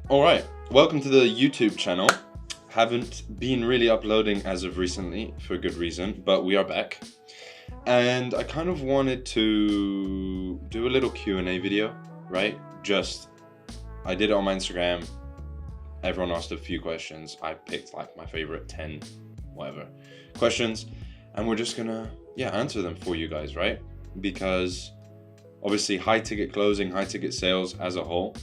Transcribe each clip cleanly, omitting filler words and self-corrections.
All right, welcome to the YouTube channel. Haven't been really uploading as of recently for good reason, but we are back. And I kind of wanted to do a little Q&A video, right? I did it on my Instagram. Everyone asked a few questions. I picked like my favorite 10, whatever, questions. And we're just gonna, answer them for you guys, right? Because obviously high ticket closing, high ticket sales as a whole,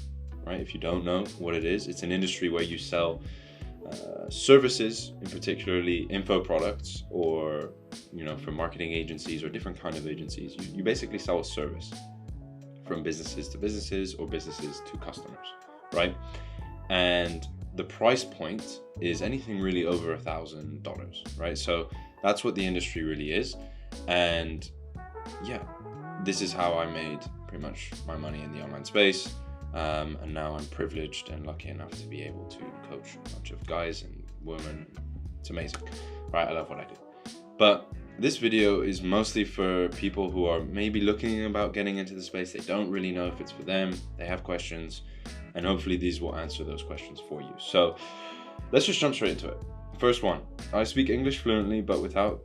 right? If you don't know what it is, it's an industry where you sell services, in particularly info products, or for marketing agencies or different kind of agencies. You basically sell a service from businesses to businesses or businesses to customers, right? And the price point is anything really over $1,000, right? So that's what the industry really is. And this is how I made pretty much my money in the online space. And now I'm privileged and lucky enough to be able to coach a bunch of guys and women. It's amazing, right? I love what I do. But this video is mostly for people who are maybe looking about getting into the space. They don't really know if it's for them. They have questions, and hopefully these will answer those questions for you. So let's just jump straight into it. First one, I speak English fluently, but without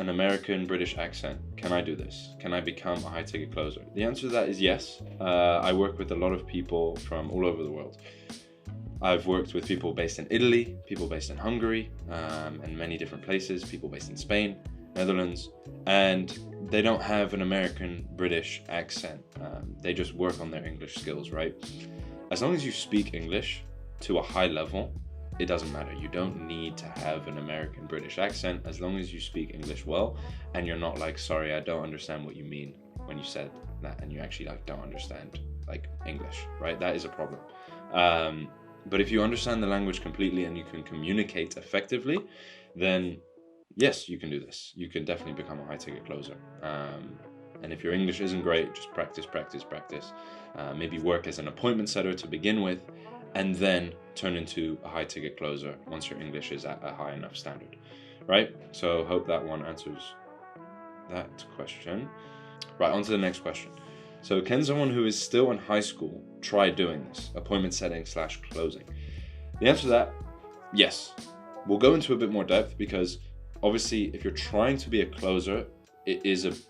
an American British accent. Can I do this? Can I become a high ticket closer? The answer to that is yes. I work with a lot of people from all over the world. I've worked with people based in Italy, people based in Hungary, and many different places, people based in Spain, Netherlands, and they don't have an American British accent. They just work on their English skills, right? As long as you speak English to a high level, it doesn't matter. You don't need to have an American British accent as long as you speak English well and you're not like, sorry, I don't understand what you mean when you said that, and you actually don't understand English, right? That is a problem. But if you understand the language completely and you can communicate effectively, then yes, you can do this. You can definitely become a high ticket closer. And if your English isn't great, just practice. Maybe work as an appointment setter to begin with, and then turn into a high ticket closer once your English is at a high enough standard, right? So hope that one answers that question. Right, on to the next question. So can someone who is still in high school try doing this, appointment setting / closing? The answer to that, yes. We'll go into a bit more depth because obviously if you're trying to be a closer, it is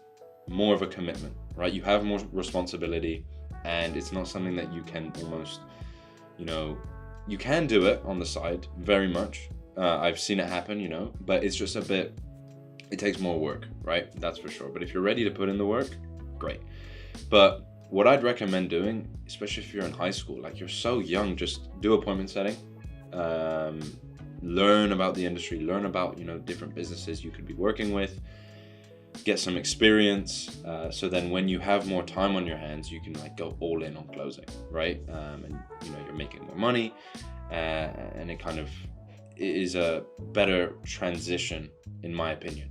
more of a commitment, right? You have more responsibility, and it's not something that you can almost, you can do it on the side very much. I've seen it happen, but it's just it takes more work, right? That's for sure. But if you're ready to put in the work, great. But what I'd recommend doing, especially if you're in high school, you're so young, just do appointment setting, learn about the industry, learn about, different businesses you could be working with, get some experience, so then when you have more time on your hands, you can go all in on closing, right? And you're making more money, and it is a better transition, in my opinion.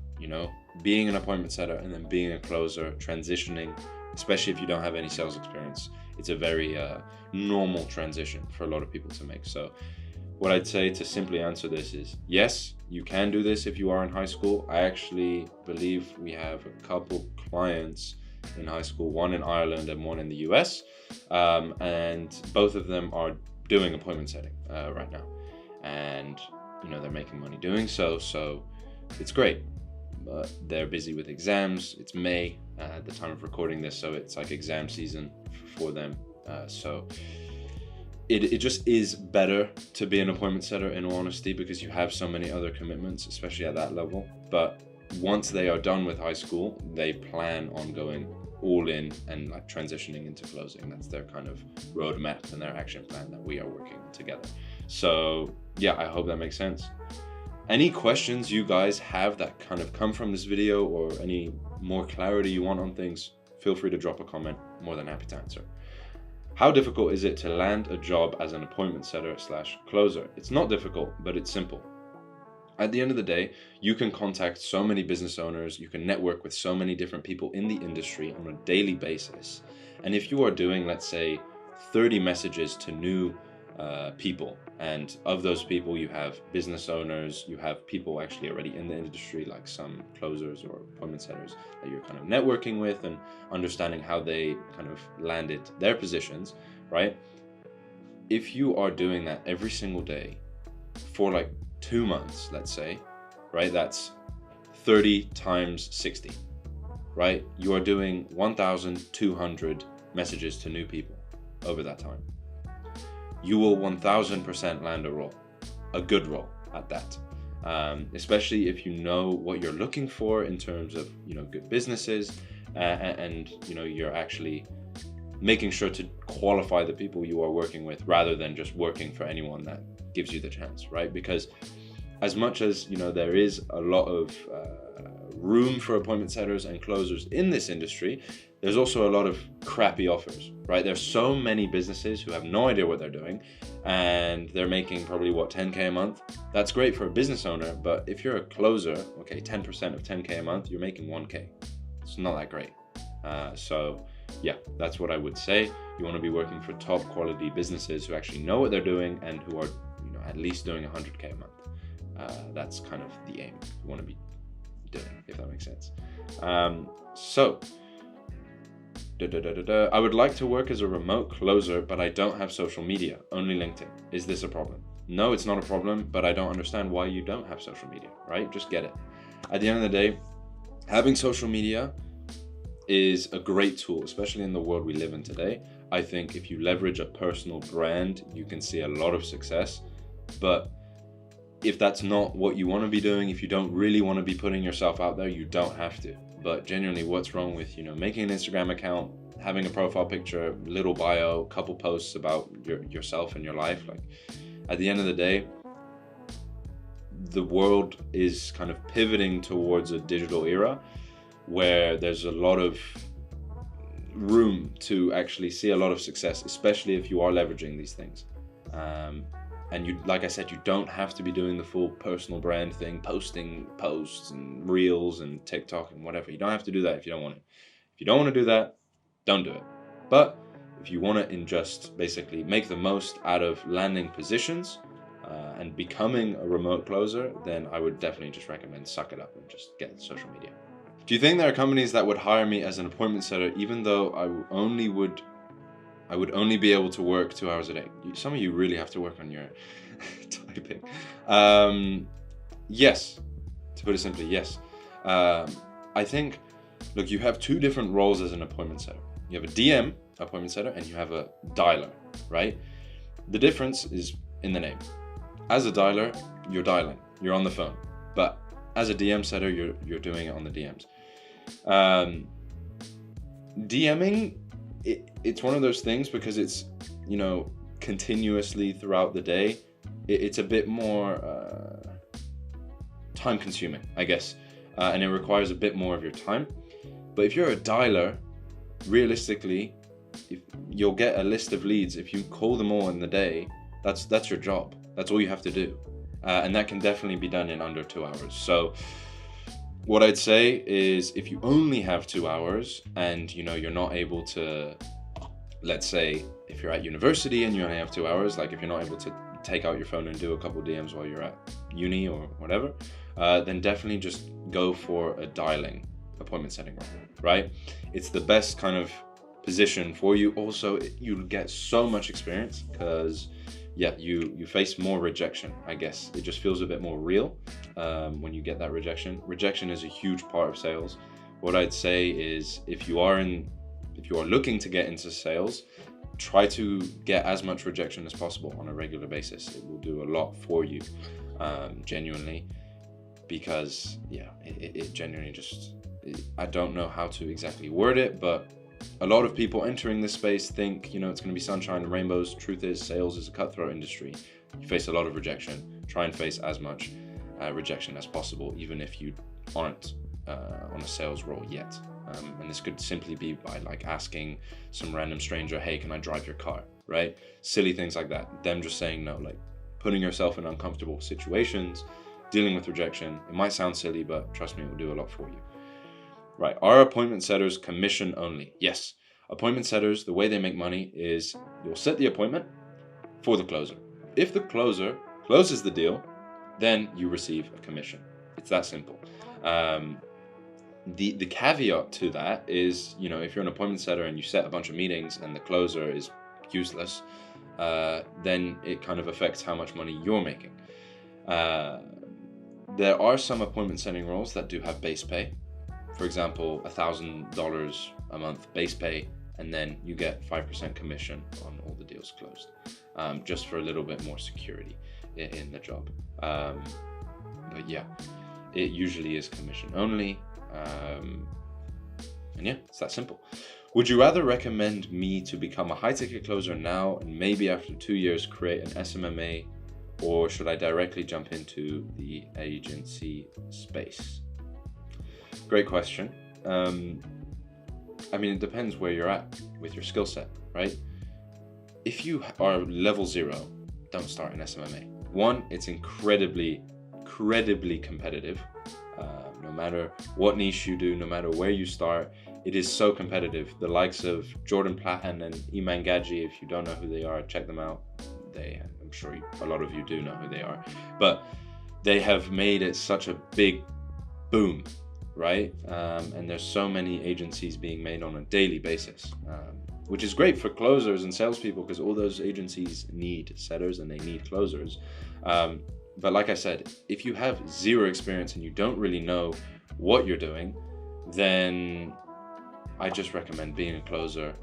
Being an appointment setter and then being a closer, transitioning, especially if you don't have any sales experience, it's a very normal transition for a lot of people to make. So what I'd say to simply answer this is yes, you can do this if you are in high school. I actually believe we have a couple clients in high school, one in Ireland and one in the US, and both of them are doing appointment setting right now, and they're making money doing so it's great. But they're busy with exams. It's May at the time of recording this, so it's exam season for them, so it just is better to be an appointment setter, in all honesty, because you have so many other commitments, especially at that level. But once they are done with high school, they plan on going all in and transitioning into closing. That's their kind of roadmap and their action plan that we are working together. So I hope that makes sense. Any questions you guys have that kind of come from this video, or any more clarity you want on things, feel free to drop a comment. More than happy to answer. How difficult is it to land a job as an appointment setter / closer? It's not difficult, but it's simple. At the end of the day, you can contact so many business owners, you can network with so many different people in the industry on a daily basis. And if you are doing, let's say, 30 messages to new people, and of those people you have business owners, you have people actually already in the industry, like some closers or appointment setters that you're kind of networking with and understanding how they kind of landed their positions, right? if you are doing that every single day for like 2 months, let's say, right? That's 30 times 60, right? You are doing 1,200 messages to new people over that time. You will 1000% land a role, a good role at that. Especially if you know what you're looking for in terms of, good businesses, and you're actually making sure to qualify the people you are working with rather than just working for anyone that gives you the chance, right? Because as much as there is a lot of room for appointment setters and closers in this industry, there's also a lot of crappy offers, right? There's so many businesses who have no idea what they're doing, and they're making probably 10K a month. That's great for a business owner, but if you're a closer, okay, 10% of 10K a month, you're making 1K. It's not that great. So yeah, that's what I would say. You want to be working for top quality businesses who actually know what they're doing and who are at least doing 100K a month. That's kind of the aim you want to be doing, if that makes sense. I would like to work as a remote closer, but I don't have social media, only LinkedIn. Is this a problem? No, it's not a problem, but I don't understand why you don't have social media, right? Just get it. At the end of the day, having social media is a great tool, especially in the world we live in today. I think if you leverage a personal brand, you can see a lot of success. But if that's not what you want to be doing, if you don't really want to be putting yourself out there, you don't have to. But genuinely, what's wrong with making an Instagram account, having a profile picture, little bio, couple posts about yourself and your life? Like, at the end of the day, the world is kind of pivoting towards a digital era where there's a lot of room to actually see a lot of success, especially if you are leveraging these things. And you, like I said, you don't have to be doing the full personal brand thing, posting posts and reels and TikTok and whatever. You don't have to do that if you don't want it. If you don't want to do that, don't do it. But if you want to just basically make the most out of landing positions and becoming a remote closer, then I would definitely just recommend suck it up and just get social media. Do you think there are companies that would hire me as an appointment setter even though I would only be able to work 2 hours a day? Some of you really have to work on your typing. Yes, to put it simply, yes. I think, look, you have two different roles as an appointment setter. You have a DM, appointment setter, and you have a dialer, right? The difference is in the name. As a dialer, you're dialing, you're on the phone. But as a DM setter, you're doing it on the DMs. DMing, it's one of those things because it's continuously throughout the day. It's a bit more time consuming, I guess, and it requires a bit more of your time. But if you're a dialer, realistically, if you'll get a list of leads. If you call them all in the day, that's your job. That's all you have to do, and that can definitely be done in under 2 hours. So what I'd say is, if you only have 2 hours and you're not able to, let's say if you're at university and you only have 2 hours, like if you're not able to take out your phone and do a couple DMs while you're at uni or whatever, then definitely just go for a dialing appointment setting role, right? It's the best kind of position for you. Also, you'll get so much experience because you face more rejection, I guess. It just feels a bit more real when you get that rejection. Rejection is a huge part of sales. What I'd say is, if you are looking to get into sales, try to get as much rejection as possible on a regular basis. It will do a lot for you, genuinely, because it genuinely just, I don't know how to exactly word it, but a lot of people entering this space think, it's going to be sunshine and rainbows. Truth is, sales is a cutthroat industry. You face a lot of rejection. Try and face as much rejection as possible, even if you aren't on a sales role yet. And this could simply be by asking some random stranger, hey, can I drive your car, right? Silly things like that. Them just saying no, putting yourself in uncomfortable situations, dealing with rejection. It might sound silly, but trust me, it will do a lot for you. Right, are appointment setters commission only? Yes. Appointment setters, the way they make money is you'll set the appointment for the closer. If the closer closes the deal, then you receive a commission. It's that simple. The caveat to that is, if you're an appointment setter and you set a bunch of meetings and the closer is useless, then it kind of affects how much money you're making. There are some appointment setting roles that do have base pay. For example, $1,000 a month base pay, and then you get 5% commission on all the deals closed, just for a little bit more security in the job. But yeah, it usually is commission only. And yeah, it's that simple. Would you rather recommend me to become a high-ticket closer now and maybe after 2 years create an SMMA, or should I directly jump into the agency space? Great question. I mean, it depends where you're at with your skill set, right? If you are level 0, don't start an SMMA. One, it's incredibly competitive. No matter what niche you do, no matter where you start, it is so competitive. The likes of Jordan Plahan and Iman Gadji, if you don't know who they are, check them out. I'm sure a lot of you do know who they are, but they have made it such a big boom, right? And there's so many agencies being made on a daily basis, which is great for closers and salespeople, because all those agencies need setters and they need closers. But like I said, if you have zero experience and you don't really know what you're doing, then I just recommend being a closer.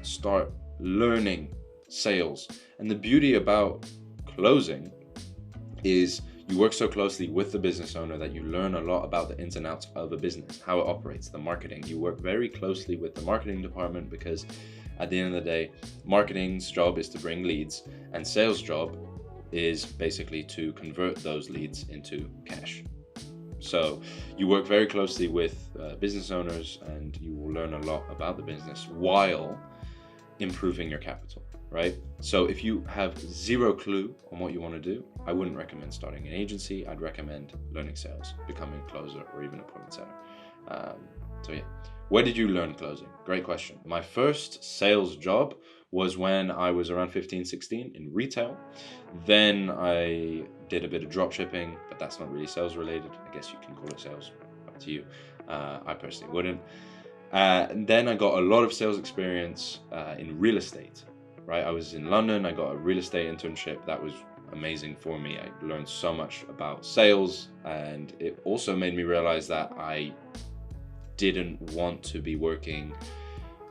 Start learning sales. And the beauty about closing is you work so closely with the business owner that you learn a lot about the ins and outs of a business, how it operates, the marketing. You work very closely with the marketing department, because at the end of the day, marketing's job is to bring leads, and sales' job is basically to convert those leads into cash. So you work very closely with business owners, and you will learn a lot about the business while improving your capital, right? So if you have zero clue on what you want to do, I wouldn't recommend starting an agency. I'd recommend learning sales, becoming a closer, or even appointment setter. So yeah, where did you learn closing? Great question. My first sales job was when I was around 15, 16 in retail. Then I did a bit of drop shipping, but that's not really sales related. I guess you can call it sales, up to you. I personally wouldn't. And then I got a lot of sales experience in real estate, right? I was in London. I got a real estate internship. That was amazing for me. I learned so much about sales, and it also made me realize that I didn't want to be working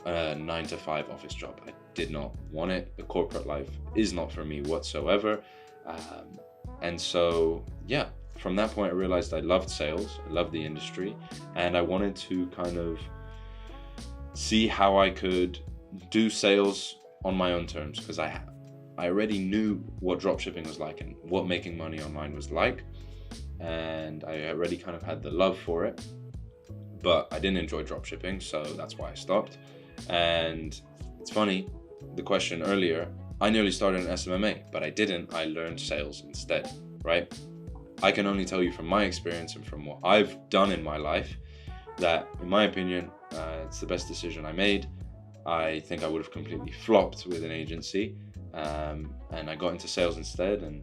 a 9-to-5 office job. I did not want it. The corporate life is not for me whatsoever. And so, yeah, from that point, I realized I loved sales. I loved the industry, and I wanted to kind of see how I could do sales on my own terms, because I already knew what dropshipping was like and what making money online was like, and I already kind of had the love for it, but I didn't enjoy dropshipping, so that's why I stopped. And it's funny, the question earlier, I nearly started an SMMA, but I didn't. I learned sales instead, right? I can only tell you from my experience and from what I've done in my life that, in my opinion, it's the best decision I made. I think I would have completely flopped with an agency, and I got into sales instead. And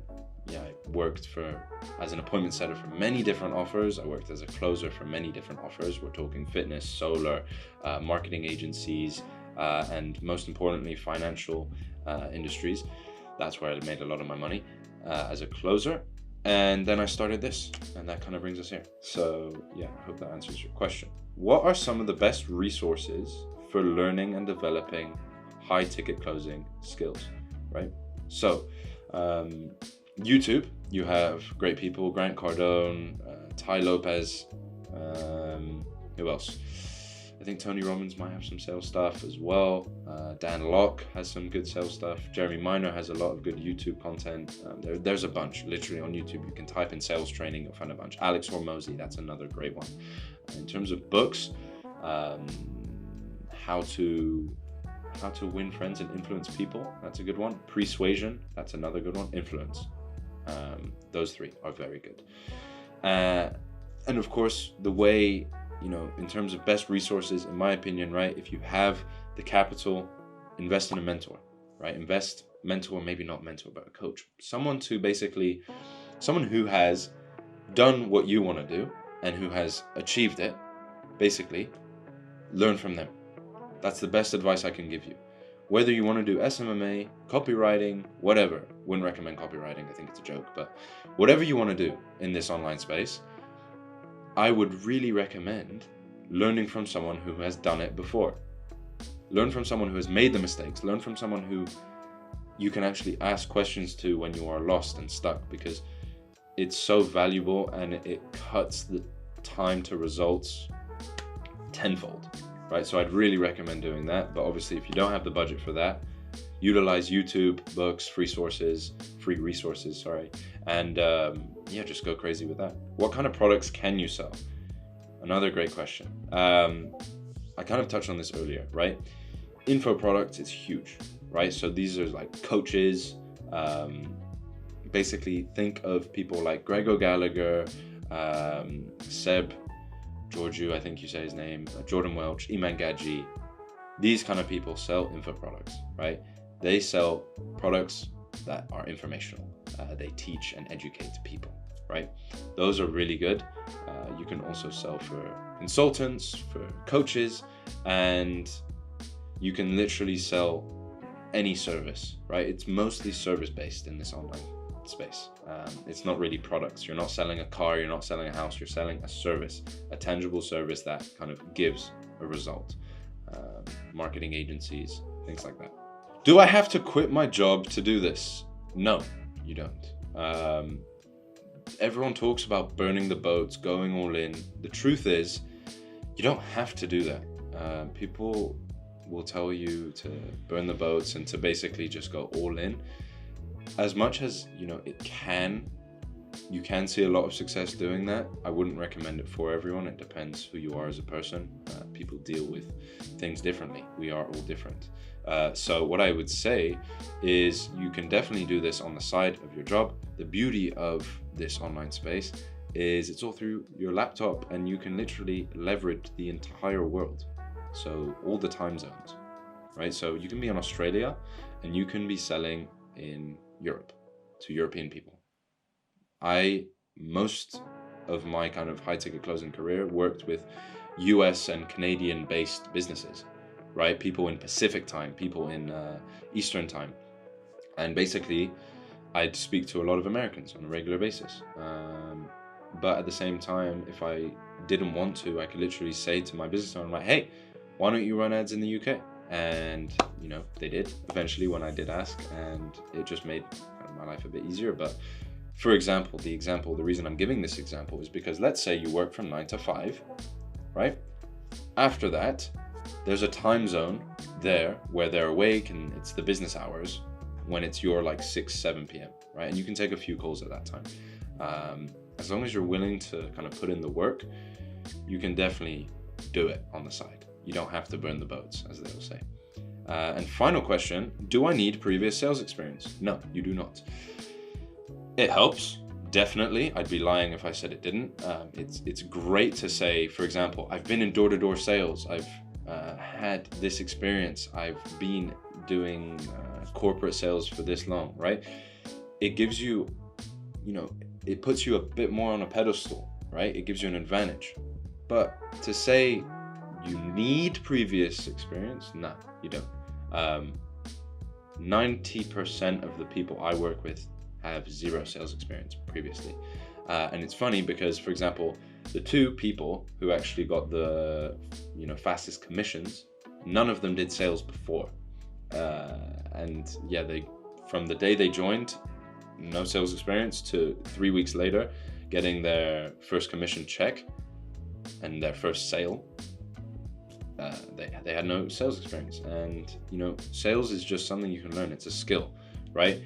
yeah, I worked as an appointment setter for many different offers. I worked as a closer for many different offers. We're talking fitness, solar, marketing agencies, and most importantly, financial industries. That's where I made a lot of my money as a closer. And then I started this, and that kind of brings us here. So yeah, I hope that answers your question. What are some of the best resources for learning and developing high ticket closing skills, right? So YouTube, you have great people, Grant Cardone, Ty Lopez, who else? I think Tony Robbins might have some sales stuff as well. Dan Locke has some good sales stuff. Jeremy Minor has a lot of good YouTube content. There's a bunch, literally on YouTube. You can type in sales training, you'll find a bunch. Alex Hormozy, that's another great one. In terms of books, how to win friends and influence people, that's a good one. Persuasion, that's another good one. Influence, those three are very good. And of course, the way, in terms of best resources, in my opinion, right, if you have the capital, invest in a mentor, right? Mentor, maybe not mentor, but a coach. Someone who has done what you want to do and who has achieved it, basically, learn from them. That's the best advice I can give you. Whether you want to do SMMA, copywriting, whatever. Wouldn't recommend copywriting, I think it's a joke, but whatever you want to do in this online space, I would really recommend learning from someone who has done it before. Learn from someone who has made the mistakes. Learn from someone who you can actually ask questions to when you are lost and stuck, because it's so valuable and it cuts the time to results tenfold, right? So I'd really recommend doing that. But obviously, if you don't have the budget for that, utilize YouTube, books, free resources, and yeah, just go crazy with that. What kind of products can you sell? Another great question. I kind of touched on this earlier, right? Info products is huge, right? So these are like coaches. Basically, think of people like Gregor Gallagher, Seb Georgiou, I think you say his name, Jordan Welch, Iman Gadji. These kind of people sell info products, right? They sell products that are informational. They teach and educate people, right? Those are really good. You can also sell for consultants, for coaches, and you can literally sell any service, right? It's mostly service-based in this online space. It's not really products. You're not selling a car, you're not selling a house, you're selling a service, a tangible service that kind of gives a result. Marketing agencies, things like that. Do I have to quit my job to do this? No, you don't. Everyone talks about burning the boats, going all in. The truth is, you don't have to do that. People will tell you to burn the boats and to basically just go all in. As much as, you can see a lot of success doing that. I wouldn't recommend it for everyone. It depends who you are as a person. People deal with things differently. We are all different. So what I would say is you can definitely do this on the side of your job. The beauty of this online space is it's all through your laptop, and you can literally leverage the entire world. So all the time zones, right? So you can be in Australia and you can be selling in Europe to European people. Most of my kind of high ticket closing career worked with US and Canadian based businesses, right? People in Pacific time, people in Eastern time. And basically I'd speak to a lot of Americans on a regular basis. But at the same time, if I didn't want to, I could literally say to my business owner, like, hey, why don't you run ads in the UK? And, they did eventually when I did ask, and it just made my life a bit easier. But for example, the reason I'm giving this example is because let's say you work from 9 to 5, right? After that, there's a time zone there where they're awake and it's the business hours when it's your like 6, 7 p.m., right? And you can take a few calls at that time. As long as you're willing to kind of put in the work, you can definitely do it on the side. You don't have to burn the boats, as they will say. And final question, do I need previous sales experience? No, you do not. It helps, definitely. I'd be lying if I said it didn't. It's great to say, for example, I've been in door-to-door sales. I've had this experience. I've been doing corporate sales for this long, right? It gives you, it puts you a bit more on a pedestal, right? It gives you an advantage. But to say you need previous experience, no, you don't. 90% of the people I work with have zero sales experience previously. And it's funny because, for example, the two people who actually got the fastest commissions, none of them did sales before. And yeah, from the day they joined, no sales experience, to 3 weeks later getting their first commission check and their first sale. They had no sales experience. And sales is just something you can learn. It's a skill, right?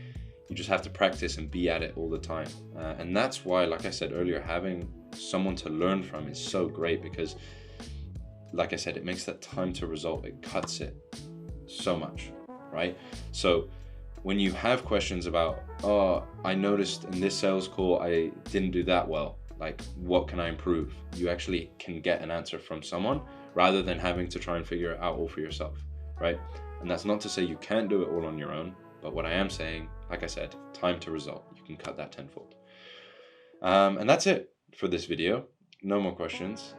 You just have to practice and be at it all the time. And that's why, like I said earlier, having someone to learn from is so great, because like I said, it makes that time to result, it cuts it so much, right? So when you have questions about, oh, I noticed in this sales call I didn't do that well, like what can I improve? You actually can get an answer from someone rather than having to try and figure it out all for yourself, right? And that's not to say you can't do it all on your own, but what I am saying, like I said, time to result, you can cut that tenfold. And that's it for this video. No more questions.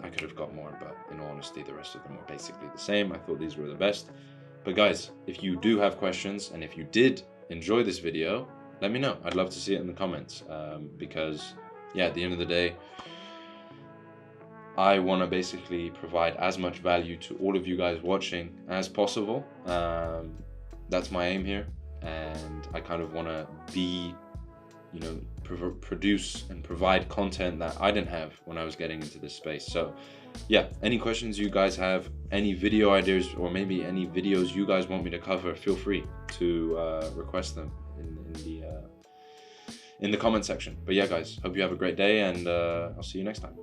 I could have got more, but in all honesty, the rest of them were basically the same. I thought these were the best. But guys, if you do have questions, and if you did enjoy this video, let me know. I'd love to see it in the comments, because yeah, at the end of the day, I want to basically provide as much value to all of you guys watching as possible. That's my aim here, and I kind of want to be, you know, produce and provide content that I didn't have when I was getting into this space. So yeah, any questions you guys have, any video ideas, or maybe any videos you guys want me to cover, feel free to request them in the comment section. But yeah guys, hope you have a great day, and I'll see you next time.